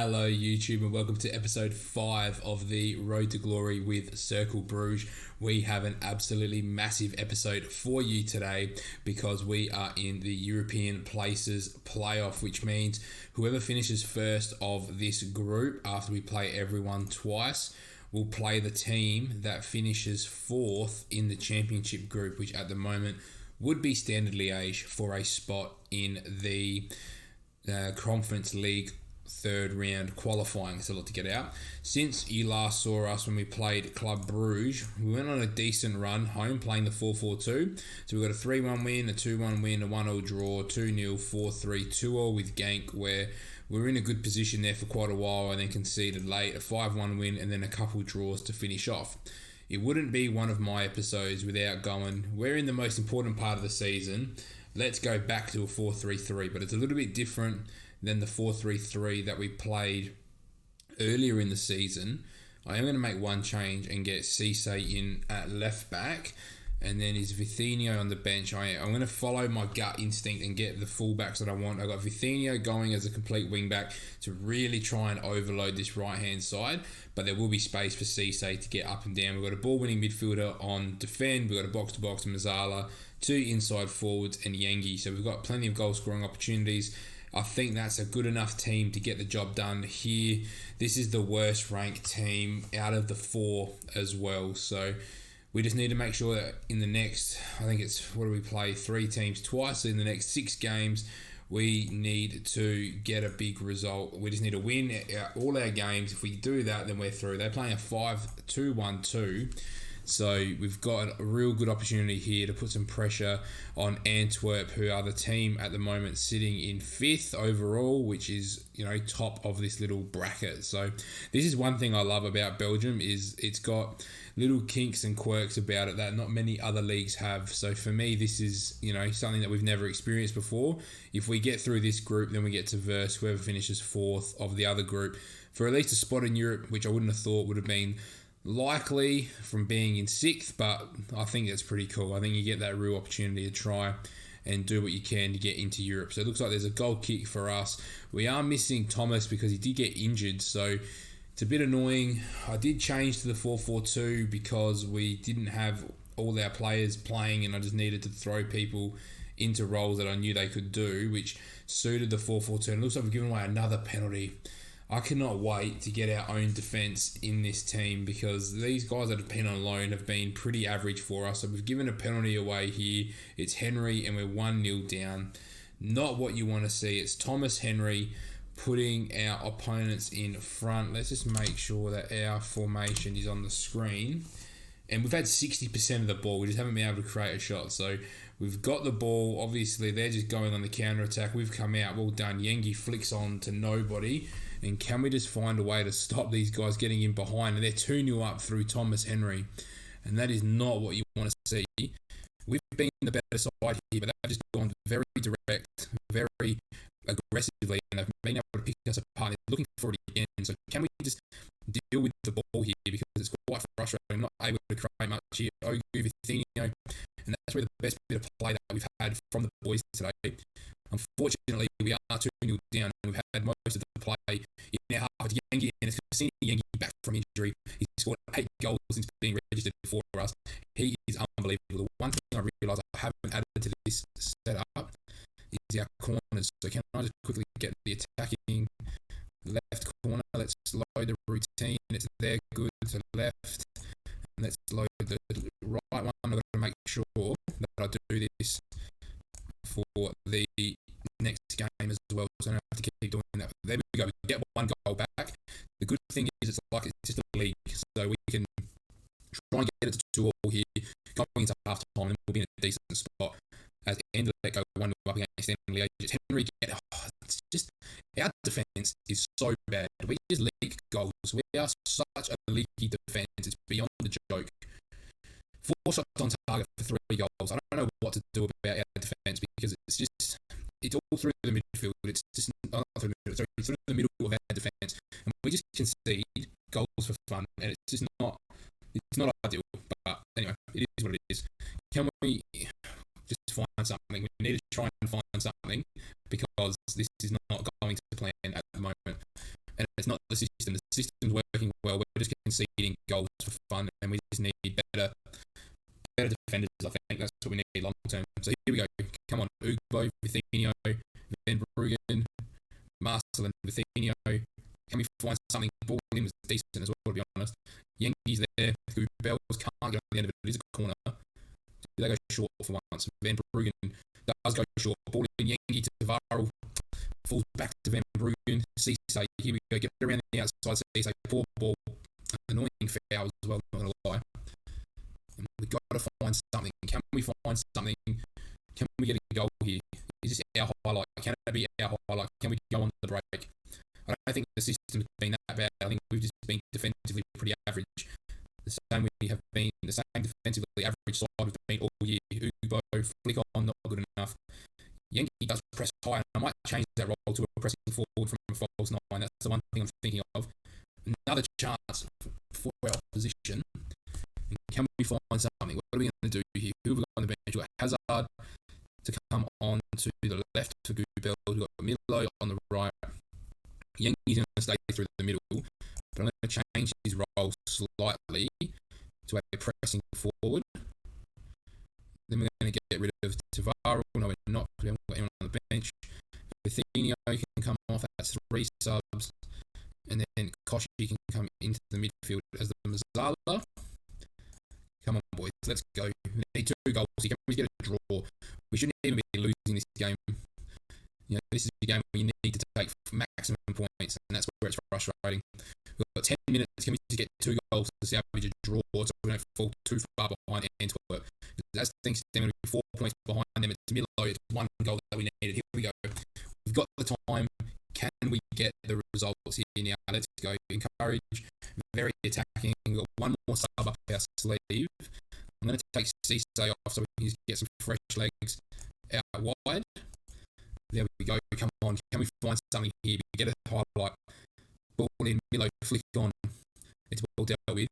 Hello YouTube and welcome to episode 5 of the Road to Glory with Cercle Brugge. We have an absolutely massive episode for you today because we are in the European Places playoff, which means whoever finishes first of this group after we play everyone twice will play the team that finishes fourth in the championship group, which at the moment would be Standard Liège for a spot in the Conference League third round qualifying. It's a lot to get out. Since you last saw us when we played Club Brugge, we went on a decent run home playing the 4-4-2. So we got a 3-1 win, a 2-1 win, a 1-0 draw, 2-0, 4-3, 2-0 with Genk, where we were in a good position there for quite a while and then conceded late, a 5-1 win and then a couple draws to finish off. It wouldn't be one of my episodes without going, we're in the most important part of the season. Let's go back to a 4-3-3, but it's a little bit different than the 4-3-3 that we played earlier in the season. I am going to make one change and get Cisse in at left back, and then is Vitinho on the bench. I'm going to follow my gut instinct and get the fullbacks that I want. I've got Vitinho going as a complete wing back to really try and overload this right hand side, but there will be space for Cisse to get up and down. We've got a ball winning midfielder on defend. We've got a box to box Mazzala, 2 inside forwards and Yengi. So we've got plenty of goal scoring opportunities. I think that's a good enough team to get the job done here. This is the worst ranked team out of the 4 as well. So we just need to make sure that in the next, I think it's, what do we play? 3 teams twice. In the next 6 games, we need to get a big result. We just need to win all our games. If we do that, then we're through. They're playing a 5-2-1-2. So we've got a real good opportunity here to put some pressure on Antwerp, who are the team at the moment sitting in 5th overall, which is, top of this little bracket. So this is one thing I love about Belgium, is it's got little kinks and quirks about it that not many other leagues have. So for me, this is, something that we've never experienced before. If we get through this group, then we get to verse whoever finishes 4th of the other group for at least a spot in Europe, which I wouldn't have thought would have been likely from being in 6th, but I think that's pretty cool. I think you get that real opportunity to try and do what you can to get into Europe. So it looks like there's a goal kick for us. We are missing Thomas because he did get injured, so it's a bit annoying. I did change to the 4-4-2 because we didn't have all our players playing and I just needed to throw people into roles that I knew they could do, which suited the 4-4-2. And it looks like we've given away another penalty. I cannot wait to get our own defence in this team because these guys that have been on loan have been pretty average for us. So we've given a penalty away here. It's Henry and we're 1-0 down. Not what you want to see. It's Thomas Henry putting our opponents in front. Let's just make sure that our formation is on the screen. And we've had 60% of the ball. We just haven't been able to create a shot. So we've got the ball. Obviously, they're just going on the counter-attack. We've come out. Well done. Yengi flicks on to nobody. And can we just find a way to stop these guys getting in behind? And they're 2-0 up through Thomas Henry. And that is not what you want to see. We've been the better side here, but they've just gone very direct, very aggressively, and they've been able to pick us apart. They're looking for it again. So can we just deal with the ball here? Because it's quite frustrating. I'm not able to create much here. Ogu, Vitinho, and that's where the best bit of play that we've had from the boys today. Unfortunately, we are 2-0 down, and we've had most of the play in our half with Yengi, and it's seen Yengi back from injury. He's scored 8 goals since being registered for us. He is unbelievable. The one thing I realise I haven't added to this setup is our corners. So can I just quickly get the attacking left corner? Let's load the routine. It's there, good to left. And let's load the right one. I've got to make sure that I do this for the next game as well, so I don't have to keep doing that. There we go. We get 1 goal back. The good thing is it's just a league, so we can try and get it to 2-2 here, going into half time, and we'll be in a decent spot. At the end of that, go 1-0 up against Stanley. Henry, it's just our defence is so bad. We just leak goals. We are such a leaky defence. It's beyond the joke. 4 shots on target for 3 goals. I don't know what to do about our defence because it's all through the midfield. It's just not through the middle. Sorry, through the middle of our defence, and we just concede goals for fun, and it's just not. It's not ideal. But anyway, it is what it is. Can we just find something? We need to try and find something because this is not going to plan at the moment. And the system. The system's working well. We're just conceding goals for fun, and we just need better defenders. I think that's what we need long term. So here we go. Come on, Ugbo, Vitinho, Van Bruggen, Marcel and Vitinho. Can we find something? Ball in was decent as well, to be honest. Yankees there. Bells can't get on the end of it. It is a corner. They go short for once. Van Bruggen does go short. Ball in Yankee to Varel. Falls back to Van Bruggen. Cisse, here we go. Get around the outside. Cisse, poor ball. Annoying foul as well, not going to lie. And we've got to find something. Can we find something? Can we get a goal here? Is this our highlight? Can it be our highlight? Can we go on the break? I don't think the system's been that bad. I think we've just been defensively pretty average. The same we have been, the same defensively average side we've been all year. Ugbo, flick on, not good enough. Yankee does press high, and I might change that role to a pressing forward from a false nine. That's the one thing I'm thinking of. Another chance for our opposition. And can we find something? What are we going to do here? Who have we got on the bench? We've got Hazard to come on to the left for Goobel. We've got Milo on the right. Yankee's going to stay through the middle, but I'm going to change his role slightly to a pressing forward. Then we're going to get rid of Tavares. No, we're not. We haven't got anyone on the bench. Vitinho can come off. That's 3 subs. And then Koshi can come into the midfield as the Mazzala. Come on, boys. Let's go. We need 2 goals here. Can we get a draw? We shouldn't even be losing this game. You know, this is a game where you need to take maximum points, and that's where it's frustrating. We've got 10 minutes. Can we just get 2 goals to salvage a draw so we don't fall too far behind Antwerp? As things stand, we're 4 points behind them. It's Milo. It's 1 goal that we needed. Here we go. We've got the time. Can we get the results here now? Let's go. Encourage. Very attacking. We've got 1 more sub up our sleeve. I'm going to take Cisse off so we can get some fresh legs out wide. There we go. Come on. Can we find something here? We get a highlight. Ball in. Milo flick on. It's well dealt with.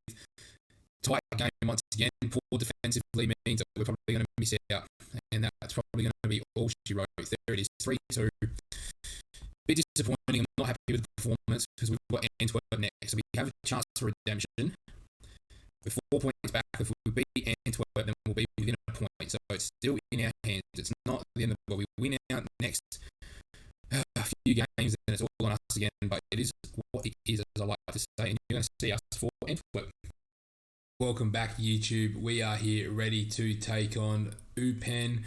Tight game once again. Poor defensively means that we're probably going to miss out. And that's probably going to be all she wrote. There it is. 3-2. Bit disappointing. I'm not happy with the performance because we've got Antwerp next. So we have a chance for redemption. We're 4 points back. If we beat Antwerp, then we'll be within a point. So it's still in our hands. It's not the end of the world. We win out next a few games, and it's all on us again. But it is what it is, as I like to say. And you're going to see us for Antwerp. Welcome back, YouTube. We are here ready to take on Eupen.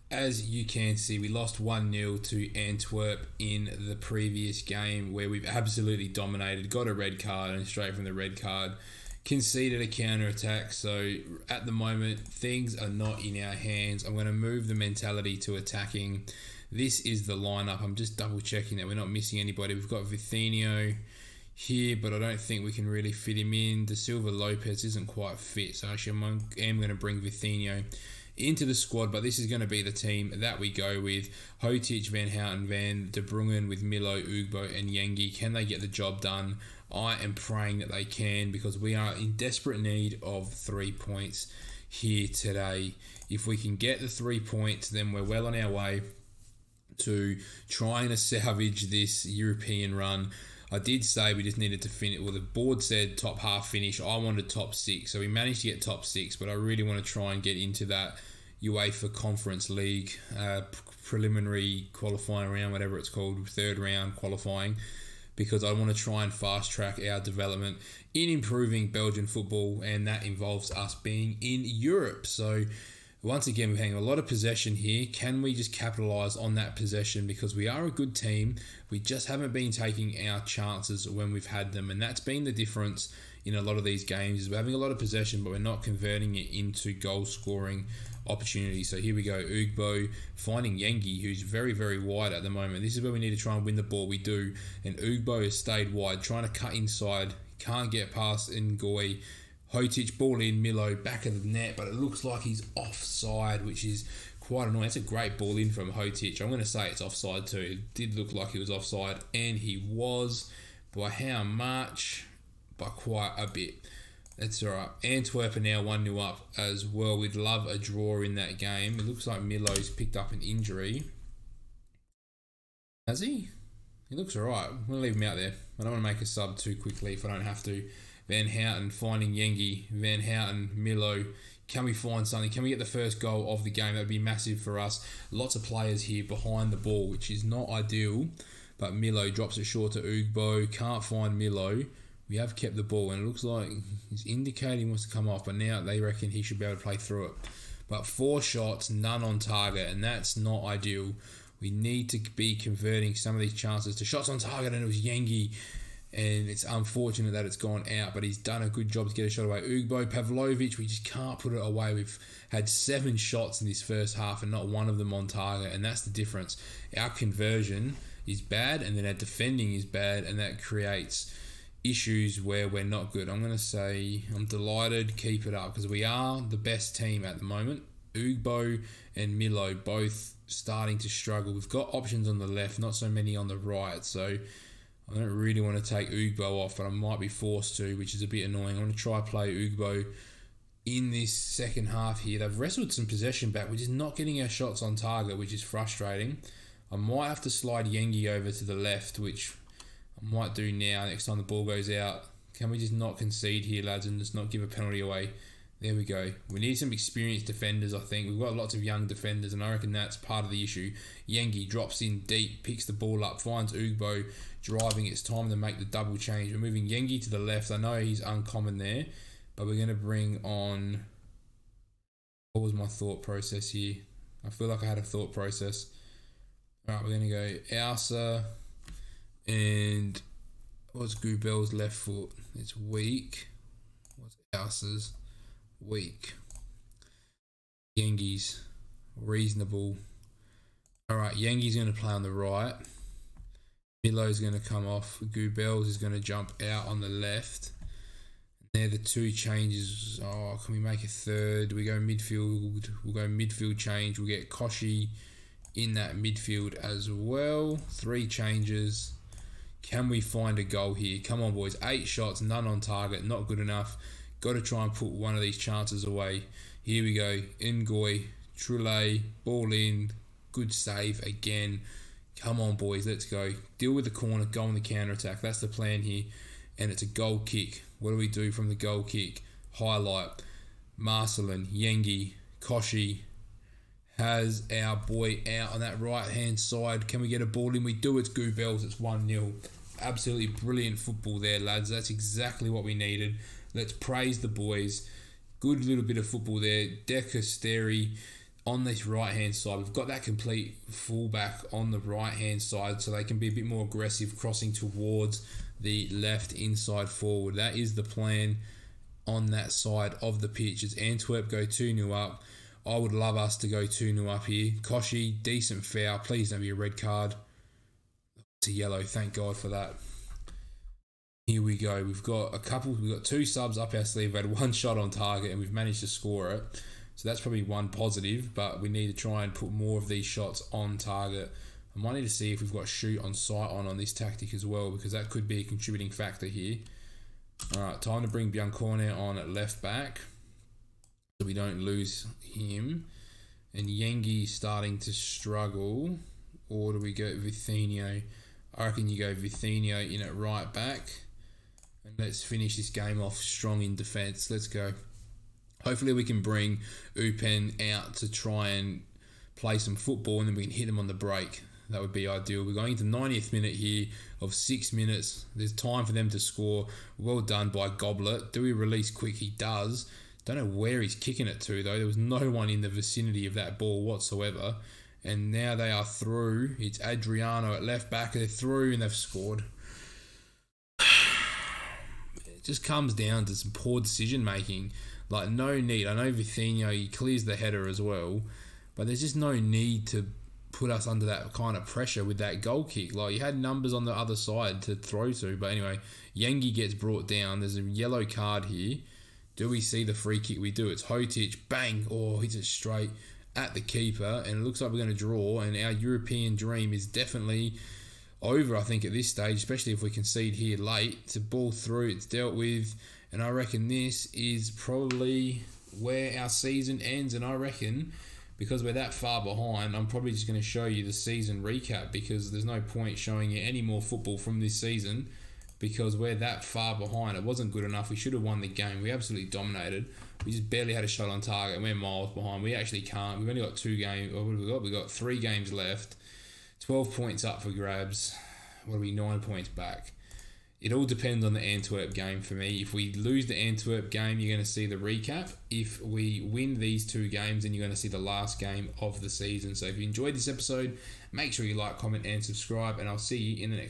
As you can see, we lost 1-0 to Antwerp in the previous game where we've absolutely dominated, got a red card, and straight from the red card, conceded a counter-attack. So at the moment, things are not in our hands. I'm going to move the mentality to attacking. This is the lineup. I'm just double-checking that we're not missing anybody. We've got Vitinho here, but I don't think we can really fit him in. De Silva Lopez isn't quite fit, so actually I am going to bring Vitinho into the squad, but this is going to be the team that we go with. Hotic, Van Houten, Van de Bruggen with Milo, Ugbo and Yengi. Can they get the job done? I am praying that they can, because we are in desperate need of 3 points here today. If we can get the 3 points, then we're well on our way to trying to salvage this European run. I did say we just needed to finish. Well, the board said top half finish. I wanted top 6. So we managed to get top 6, but I really want to try and get into that UEFA Conference League preliminary qualifying round, whatever it's called, 3rd round qualifying, because I want to try and fast track our development in improving Belgian football, and that involves us being in Europe. So once again, we're having a lot of possession here. Can we just capitalise on that possession? Because we are a good team. We just haven't been taking our chances when we've had them. And that's been the difference in a lot of these games, is we're having a lot of possession, but we're not converting it into goal-scoring opportunities. So here we go. Ugbo finding Yengi, who's very, very wide at the moment. This is where we need to try and win the ball. We do. And Ugbo has stayed wide, trying to cut inside. Can't get past Ngoy. Hotic, ball in, Milo, back of the net, but it looks like he's offside, which is quite annoying. It's a great ball in from Hotic. I'm going to say it's offside too. It did look like he was offside, and he was. By how much? By quite a bit. That's all right. Antwerp are now 1-0 up as well. We'd love a draw in that game. It looks like Milo's picked up an injury. Has he? He looks alright. I'm going to leave him out there. I don't want to make a sub too quickly if I don't have to. Van Houten finding Yengi. Van Houten, Milo. Can we find something? Can we get the first goal of the game? That would be massive for us. Lots of players here behind the ball, which is not ideal. But Milo drops it short to Ugbo. Can't find Milo. We have kept the ball, and it looks like he's indicating he wants to come off, but now they reckon he should be able to play through it. But 4 shots, none on target, and that's not ideal. We need to be converting some of these chances to shots on target, and it was Yengi. And it's unfortunate that it's gone out, but he's done a good job to get a shot away. Ugbo, Pavlovic, we just can't put it away. We've had 7 shots in this first half and not one of them on target, and that's the difference. Our conversion is bad, and then our defending is bad, and that creates issues where we're not good. I'm going to say I'm delighted, keep it up, because we are the best team at the moment. Ugbo and Milo both starting to struggle. We've got options on the left, not so many on the right, so I don't really want to take Ugbo off, but I might be forced to, which is a bit annoying. I'm going to try play Ugbo in this second half here. They've wrestled some possession back. We're just not getting our shots on target, which is frustrating. I might have to slide Yengi over to the left, which I might do now next time the ball goes out. Can we just not concede here, lads, and just not give a penalty away? There we go. We need some experienced defenders, I think. We've got lots of young defenders, and I reckon that's part of the issue. Yengi drops in deep, picks the ball up, finds Ugbo driving. It's time to make the double change. We're moving Yengi to the left. I know he's uncommon there, but we're going to bring on... What was my thought process here? I feel like I had a thought process. All right, we're going to go Alsa, and what's Gubel's left foot? It's weak. What's Alsa's? Weak. Yengi's reasonable. Alright, Yengi's going to play on the right. Milo's going to come off. Gubel's is going to jump out on the left. They're the 2 changes. Oh, can we make a third? We go midfield. We'll go midfield change. We'll get Koshi in that midfield as well. 3 changes. Can we find a goal here? Come on, boys. 8 shots, none on target. Not good enough. Got to try and put one of these chances away. Here we go. Ngoy, Trulé, ball in. Good save again. Come on, boys. Let's go. Deal with the corner. Go on the counter-attack. That's the plan here. And it's a goal kick. What do we do from the goal kick? Highlight. Marcelin, Yengi, Koshi has our boy out on that right-hand side. Can we get a ball in? We do. It's Gubels. It's 1-0. Absolutely brilliant football there, lads. That's exactly what we needed. Let's praise the boys. Good little bit of football there. Decasteri on this right-hand side. We've got that complete fullback on the right-hand side, so they can be a bit more aggressive, crossing towards the left inside forward. That is the plan on that side of the pitch. As Antwerp go 2-0 up. I would love us to go 2-0 up here. Koshi, decent foul. Please don't be a red card. It's a yellow. Thank God for that. Here we go. We've got 2 subs up our sleeve. We've had 1 shot on target and we've managed to score it. So that's probably one positive, but we need to try and put more of these shots on target. I might need to see if we've got shoot on sight on this tactic as well, because that could be a contributing factor here. Alright, time to bring Biancorne on at left back, so we don't lose him. And Yengi starting to struggle. Or do we go Vitinho? I reckon you go Vitinho in at right back. And let's finish this game off strong in defence. Let's go. Hopefully we can bring Upen out to try and play some football, and then we can hit him on the break. That would be ideal. We're going into 90th minute here of 6 minutes. There's time for them to score. Well done by Goblet. Do we release quick? He does. Don't know where he's kicking it to, though. There was no one in the vicinity of that ball whatsoever. And now they are through. It's Adriano at left back. They're through and they've scored. It just comes down to some poor decision making. Like, no need. I know Vitinho, he clears the header as well, but there's just no need to put us under that kind of pressure with that goal kick. Like, you had numbers on the other side to throw to. But anyway, Yengi gets brought down. There's a yellow card here. Do we see the free kick? We do. It's Hotic. Bang. Oh, hits it straight at the keeper. And it looks like we're going to draw. And our European dream is definitely over, I think, at this stage, especially if we concede here late. It's a ball through. It's dealt with. And I reckon this is probably where our season ends. And I reckon because we're that far behind, I'm probably just going to show you the season recap, because there's no point showing you any more football from this season because we're that far behind. It wasn't good enough. We should have won the game. We absolutely dominated. We just barely had a shot on target, and we're miles behind. We actually can't. We've only got 2 games. What have we got? We've got 3 games left. 12 points up for grabs. What are we, 9 points back? It all depends on the Antwerp game for me. If we lose the Antwerp game, you're going to see the recap. If we win these 2 games, then you're going to see the last game of the season. So if you enjoyed this episode, make sure you like, comment, and subscribe, and I'll see you in the next one.